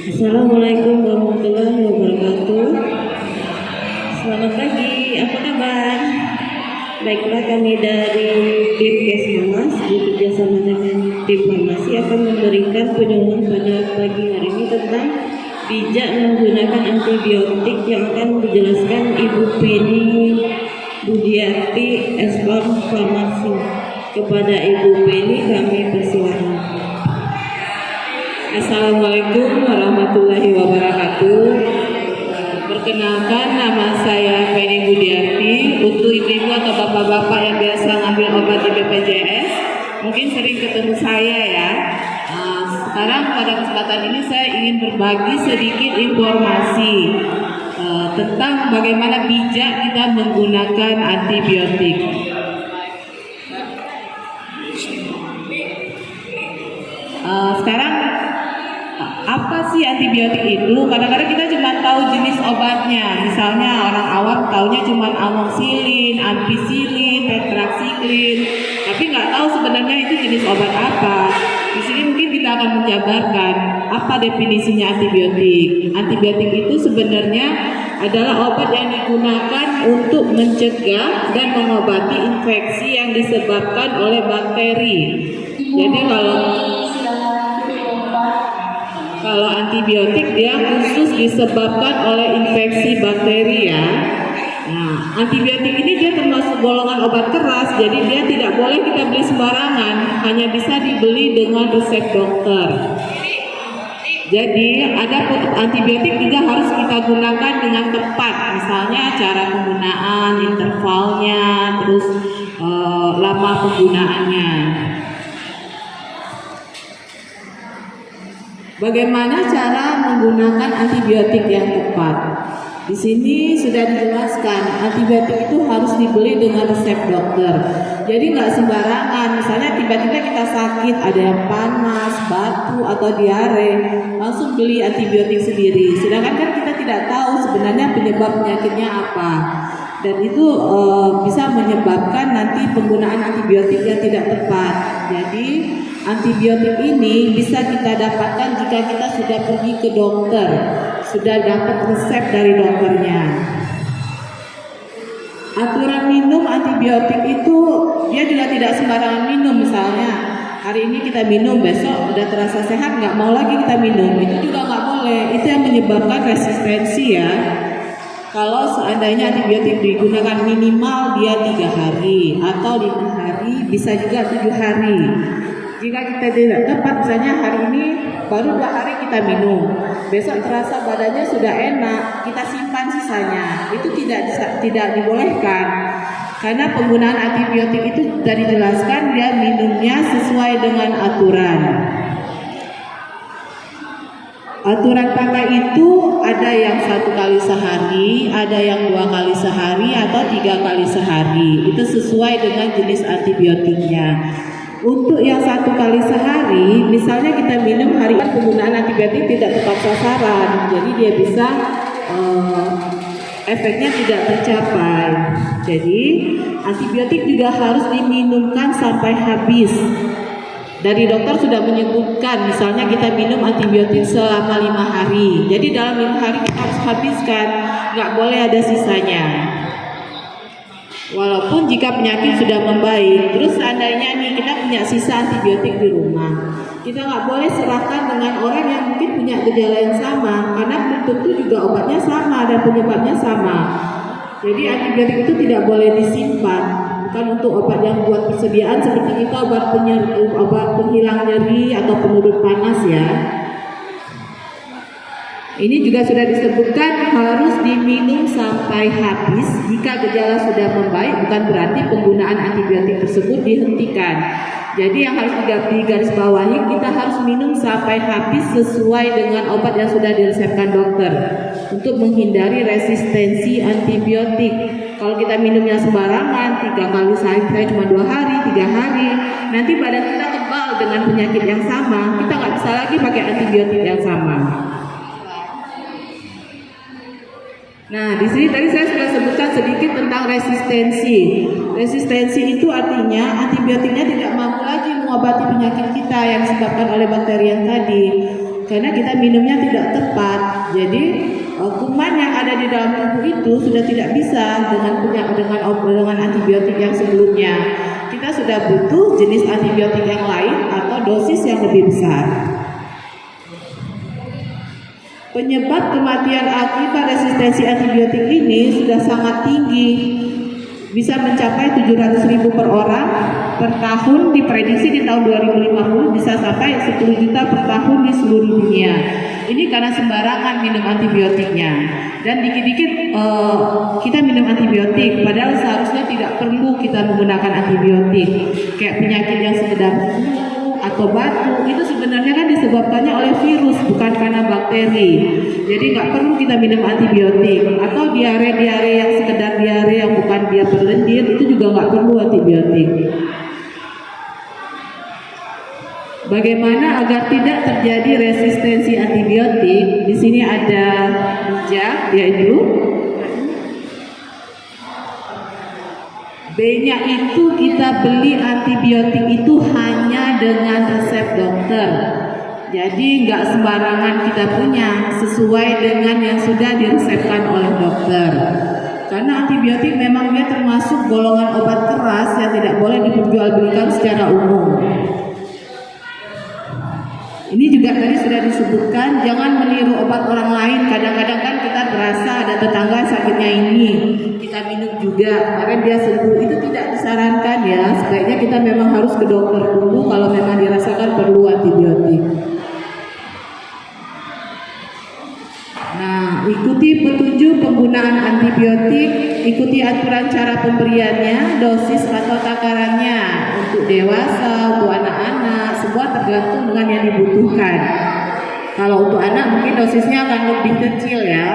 Assalamualaikum warahmatullahi wabarakatuh. Selamat pagi, apa kabar? Baiklah, kami dari Dinkes Hamas bekerja sama dengan tim farmasi akan memberikan penyuluhan pada pagi hari ini tentang bijak menggunakan antibiotik yang akan dijelaskan Ibu Penny Budiati, Eskom Farmasi. Kepada Ibu Penny kami persilakan. Assalamualaikum warahmatullahi wabarakatuh. Perkenalkan, nama saya Penny Budiati. Untuk ibu-ibu atau bapak-bapak yang biasa ngambil obat di BPJS, mungkin sering ketemu saya ya. Sekarang pada kesempatan ini saya ingin berbagi sedikit informasi tentang bagaimana bijak kita menggunakan antibiotik. Sekarang apa sih antibiotik itu? Kadang-kadang kita cuma tahu jenis obatnya. Misalnya orang awam taunya cuma amoxicillin, ampicillin, tetracycline, tapi nggak tahu sebenarnya itu jenis obat apa. Di sini mungkin kita akan menjabarkan apa definisinya antibiotik. Antibiotik itu sebenarnya adalah obat yang digunakan untuk mencegah dan mengobati infeksi yang disebabkan oleh bakteri. Jadi kalau antibiotik dia khusus disebabkan oleh infeksi bakteri ya. Nah, antibiotik ini dia termasuk golongan obat keras, jadi dia tidak boleh kita beli sembarangan, hanya bisa dibeli dengan resep dokter. Jadi ada antibiotik juga harus kita gunakan dengan tepat, misalnya cara penggunaan, intervalnya, terus lama penggunaannya. Bagaimana cara menggunakan antibiotik yang tepat? Di sini sudah dijelaskan, antibiotik itu harus dibeli dengan resep dokter. Jadi nggak sembarangan, misalnya tiba-tiba kita sakit, ada yang panas, batu, atau diare, langsung beli antibiotik sendiri. Sedangkan kan kita tidak tahu sebenarnya penyebab penyakitnya apa. Dan itu bisa menyebabkan nanti penggunaan antibiotik yang tidak tepat. Jadi antibiotik ini bisa kita dapatkan jika kita sudah pergi ke dokter, sudah dapat resep dari dokternya. Aturan minum antibiotik itu dia juga tidak sembarangan minum. Misalnya hari ini kita minum, besok udah terasa sehat nggak mau lagi kita minum, itu juga nggak boleh. Itu yang menyebabkan resistensi ya. Kalau seandainya antibiotik digunakan minimal dia 3 hari atau 5 hari, bisa juga 7 hari. Jika kita tidak tepat, misalnya hari ini baru 2 hari kita minum, besok terasa badannya sudah enak, kita simpan sisanya, itu tidak dibolehkan. Karena penggunaan antibiotik itu sudah dijelaskan dia minumnya sesuai dengan aturan. Aturan pakai itu ada yang 1 kali sehari, ada yang 2 kali sehari, atau 3 kali sehari. Itu sesuai dengan jenis antibiotiknya. Untuk yang 1 kali sehari, misalnya kita minum hari ini penggunaan antibiotik tidak tepat sasaran, jadi dia bisa efeknya tidak tercapai. Jadi antibiotik juga harus diminumkan sampai habis. Dari dokter sudah menyebutkan, misalnya kita minum antibiotik selama 5 hari. Jadi dalam 5 hari kita harus habiskan, nggak boleh ada sisanya. Walaupun jika penyakit sudah membaik, terus seandainya nih kita punya sisa antibiotik di rumah, kita nggak boleh serahkan dengan orang yang mungkin punya gejala yang sama, karena belum tentu juga obatnya sama dan penyebabnya sama. Jadi antibiotik itu tidak boleh disimpan. Bukan untuk obat yang buat persediaan seperti kita obat penghilang nyeri atau penurun panas ya. Ini juga sudah disebutkan harus diminum sampai habis. Jika gejala sudah membaik, bukan berarti penggunaan antibiotik tersebut dihentikan. Jadi yang harus digarisbawahi, kita harus minum sampai habis sesuai dengan obat yang sudah diresepkan dokter untuk menghindari resistensi antibiotik. Kalau kita minumnya sembarangan, 3 kali sehari, cuma 2 hari, 3 hari, nanti badan kita kebal dengan penyakit yang sama, kita nggak bisa lagi pakai antibiotik yang sama. Nah, di sini tadi saya sudah sebutkan sedikit tentang resistensi. Resistensi itu artinya antibiotiknya tidak mampu lagi mengobati penyakit kita yang disebabkan oleh bakteri yang tadi. karena kita minumnya tidak tepat. Jadi kuman yang ada di dalam tubuh itu sudah tidak bisa dengan antibiotik yang sebelumnya. Kita sudah butuh jenis antibiotik yang lain atau dosis yang lebih besar. Penyebab kematian akibat resistensi antibiotik ini sudah sangat tinggi, bisa mencapai 700.000 per orang per tahun, diprediksi di tahun 2050 bisa sampai 10 juta per tahun di seluruh dunia. Ini karena sembarangan minum antibiotiknya, dan dikit-dikit kita minum antibiotik, padahal seharusnya tidak perlu kita menggunakan antibiotik. Kayak penyakit yang sekedar atau batuk itu sebenarnya kan disebabkannya oleh virus, bukan karena bakteri. Jadi nggak perlu kita minum antibiotik. Atau diare yang sekedar diare yang bukan dia berlendir, itu juga nggak perlu antibiotik. Bagaimana agar tidak terjadi resistensi antibiotik? Di sini ada bijak, yaitu B-nya itu kita beli antibiotik itu hanya dengan resep dokter. Jadi nggak sembarangan kita punya, sesuai dengan yang sudah diresepkan oleh dokter. Karena antibiotik memang dia termasuk golongan obat keras yang tidak boleh diperjualbelikan secara umum. Ini juga tadi sudah disebutkan, jangan meniru obat orang lain. Kadang-kadang kan kita berasa ada tetangga sakitnya ini, kita minum juga, karena dia sembuh. Itu tidak disarankan ya. Sebaiknya kita memang harus ke dokter dulu kalau memang dirasakan perlu antibiotik. Nah, ikuti petunjuk penggunaan antibiotik, ikuti aturan cara pemberiannya, dosis atau takarannya untuk dewasa, untuk anak-anak, semua tergantung dengan yang dibutuhkan. Kalau untuk anak mungkin dosisnya akan lebih kecil ya.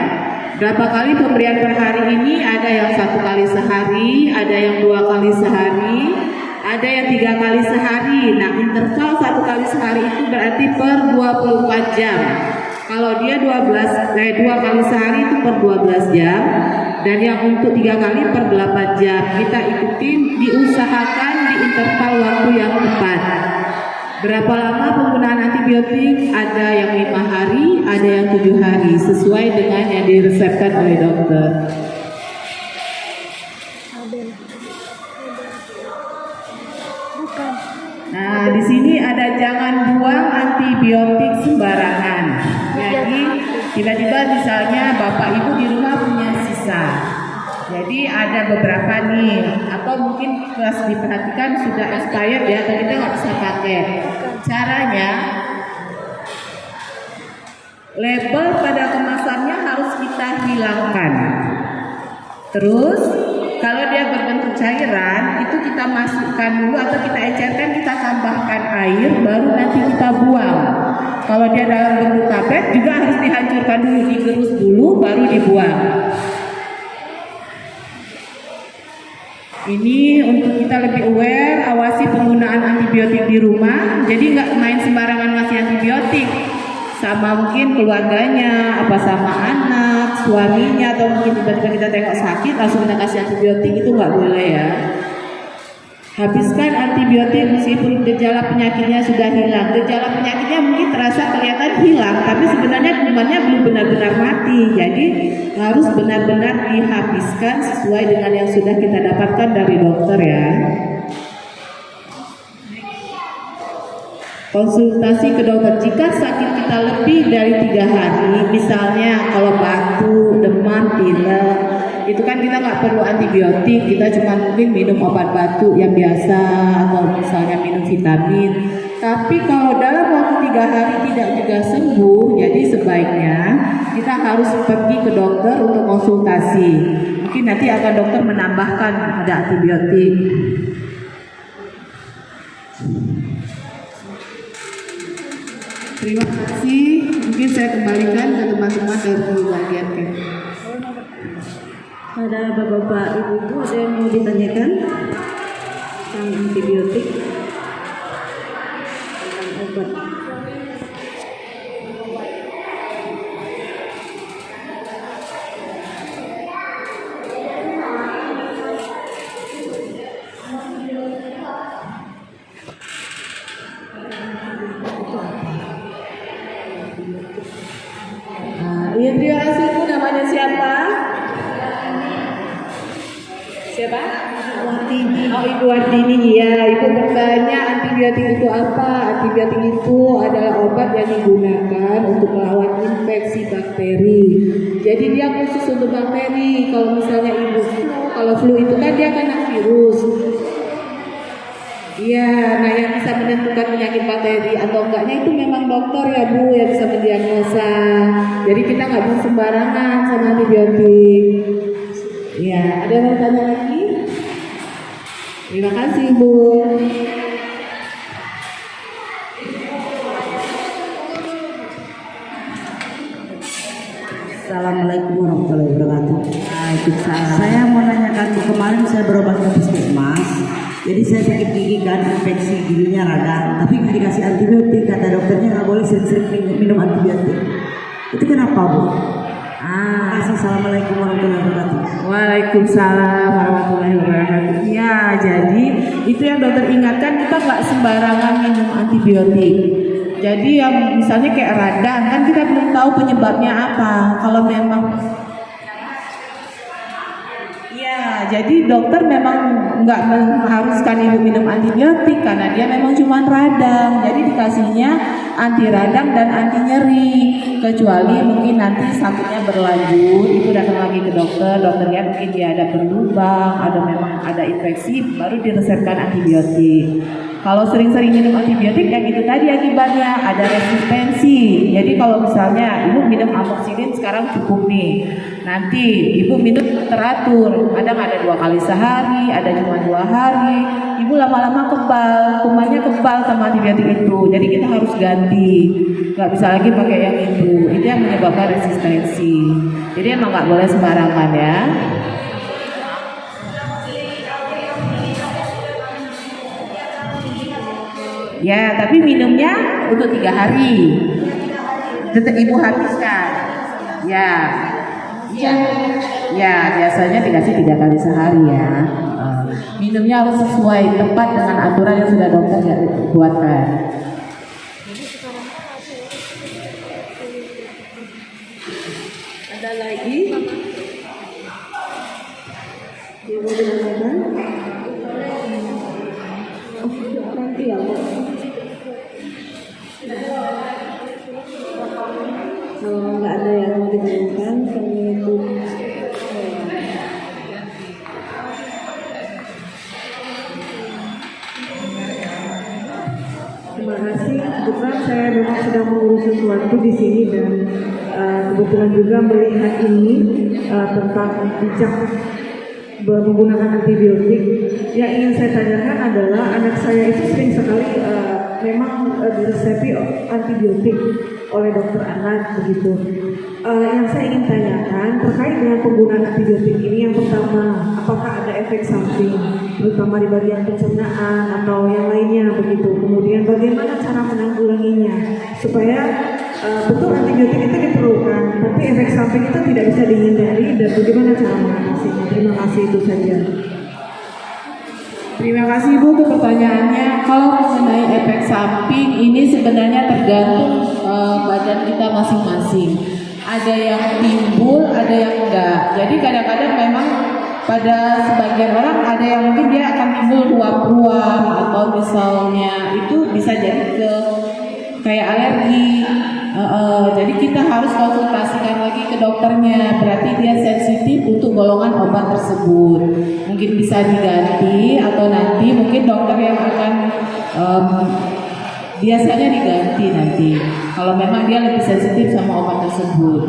Berapa kali pemberian per hari ini? Ada yang 1 kali sehari, ada yang 2 kali sehari, ada yang 3 kali sehari. Nah, interval 1 kali sehari itu berarti per 24 jam. Kalau dia 2 kali sehari itu per 12 jam, dan yang untuk 3 kali per 8 jam. Kita ikutin, diusahakan di interval waktu yang tepat. Berapa lama penggunaan antibiotik? Ada yang 5 hari, ada yang 7 hari, sesuai dengan yang diresepkan oleh dokter. Nah, di sini ada jangan buang antibiotik sembarangan. Jadi tiba-tiba misalnya bapak ibu di rumah punya sisa. Jadi ada beberapa nih, atau mungkin pas diperhatikan sudah expired ya, atau kita nggak bisa pakai. Caranya, label pada kemasannya harus kita hilangkan. Terus kalau dia berbentuk cairan, itu kita masukkan dulu atau kita encerkan, kita tambahkan air, baru nanti kita buang. Kalau dia dalam bentuk tablet juga harus dihancurkan dulu, digerus dulu, baru dibuang. Ini untuk kita lebih aware, awasi penggunaan antibiotik di rumah. Jadi nggak main sembarangan ngasih antibiotik sama mungkin keluarganya, apa sama anak, suaminya, atau mungkin tiba-tiba kita tengok sakit langsung kita kasih antibiotik, itu nggak boleh ya. Habiskan antibiotik meskipun gejala penyakitnya sudah hilang. Gejala penyakitnya mungkin terasa kelihatan hilang, tapi sebenarnya kumannya belum benar-benar mati. Jadi harus benar-benar dihabiskan sesuai dengan yang sudah kita dapatkan dari dokter ya. Konsultasi ke dokter jika sakit kita lebih dari 3 hari, misalnya kalau batuk, demam, pilek, itu kan kita nggak perlu antibiotik, kita cuma mungkin minum obat batuk yang biasa atau misalnya minum vitamin. Tapi kalau dalam waktu 3 hari tidak juga sembuh, jadi sebaiknya kita harus pergi ke dokter untuk konsultasi. Mungkin nanti akan dokter menambahkan ada antibiotik. Terima kasih. Mungkin saya kembalikan ke teman-teman dari bagian tim. Pada bapak-bapak ibu-ibu ada yang mau ditanyakan tentang antibiotik, tentang obat? Iya, terima kasih Bu. Namanya siapa? Siapa? Wartini. Oh, Ibu Wardini. Ya, Ibu bertanya antibiotik itu apa? Antibiotik itu adalah obat yang digunakan untuk melawan infeksi bakteri. Jadi dia khusus untuk bakteri. Kalau misalnya Ibu flu, kalau flu itu kan dia kena virus. Iya, nah yang bisa menentukan penyakit bakteri atau enggaknya itu memang dokter ya Bu yang bisa mendiagnosa. Jadi kita nggak bisa sembarangan sama antibiotik. Iya, ada yang mau tanya lagi? Terima kasih Bu. Assalamualaikum warahmatullahi wabarakatuh. Saya mau nanyakan Bu, kemarin saya berobat ke puskesmas. Jadi saya sakit gigi kan, infeksi giginya radang, tapi dikasih antibiotik, kata dokternya nggak boleh sering-sering minum antibiotik. Itu kenapa Bu? Assalamualaikum warahmatullahi wabarakatuh. Waalaikumsalam warahmatullahi wabarakatuh. Ya, jadi itu yang dokter ingatkan, kita nggak sembarangan minum antibiotik. Jadi yang misalnya kayak radang kan kita belum tahu penyebabnya apa. Kalau memang ya, jadi dokter memang nggak mengharuskan ibu minum antibiotik karena dia memang cuma radang. Jadi dikasihnya anti radang dan anti nyeri. Kecuali mungkin nanti sakitnya berlanjut, ibu datang lagi ke dokter, dokter lihat mungkin dia ada berlubang, memang ada infeksi, baru diresepkan antibiotik. Kalau sering-sering minum antibiotik yang itu tadi akibatnya ada resistensi. Jadi kalau misalnya ibu minum amoxicillin sekarang cukup nih, nanti ibu minum teratur, kadang ada 2 kali sehari, ada cuma 2 hari, ibu lama-lama kebal, kumannya kebal sama antibiotik itu. Jadi kita harus ganti, nggak bisa lagi pakai yang itu yang menyebabkan resistensi. Jadi emang nggak boleh sembarangan ya. Ya, tapi minumnya untuk 3 hari. Tetap ibu habiskan. Ya, ya, ya. Biasanya dikasih 3 kali sehari ya. Minumnya harus sesuai tepat dengan aturan yang sudah dokter buatkan. Ada lagi? Yang mau ditanyakan? Oh, nanti ya Bu. Kalau nggak ada yang mau ditanyakan, kami tutup. Terima kasih. Kebetulan saya memang sedang mengurus sesuatu di sini dan kebetulan juga melihat ini tentang bijak menggunakan antibiotik. Yang ingin saya tanyakan adalah anak saya itu sering sekali memang diresepi antibiotik oleh dokter anak begitu. Yang saya ingin tanyakan terkait dengan penggunaan antibiotik ini, yang pertama, apakah ada efek samping terutama di bagian pencernaan atau yang lainnya begitu. Kemudian bagaimana cara menanggulanginya supaya betul antibiotik itu diperlukan, tapi efek samping itu tidak bisa dihindari, dan bagaimana cara mengatasinya. Terima kasih, itu saja. Terima kasih Bu untuk pertanyaannya. Kalau mengenai efek samping ini sebenarnya tergantung badan kita masing-masing. Ada yang timbul, ada yang enggak. Jadi kadang-kadang memang pada sebagian orang ada yang mungkin dia akan timbul ruam-ruam atau misalnya itu bisa jadi kayak alergi. Jadi kita harus konsultasikan lagi ke dokternya. Berarti dia sensitif untuk golongan obat tersebut. Mungkin bisa diganti atau nanti mungkin dokter yang akan biasanya diganti nanti. Kalau memang dia lebih sensitif sama obat tersebut.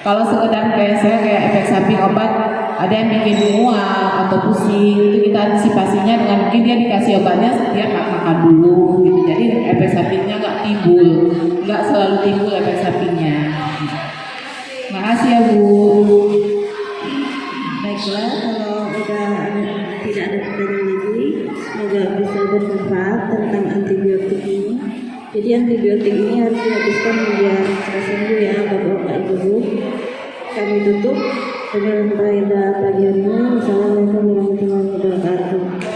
Kalau sekedar kayak saya kayak efek samping obat, ada yang bikin mual atau pusing, itu kita antisipasinya dengan mungkin dia dikasih obatnya dia makan dulu gitu. Jadi efek sampingnya nggak timbul, nggak selalu timbul efek sampingnya. Makasih ya Bu. Baiklah, kalau udah tidak ada pertanyaan lagi, semoga bisa bermanfaat tentang antibiotik ini. Jadi antibiotik ini harus dihabiskan biar cepat sembuh ya Bapak Ibu. Kami tutup dengan faedah pagi hari ini. Assalamualaikum warahmatullahi wabarakatuh.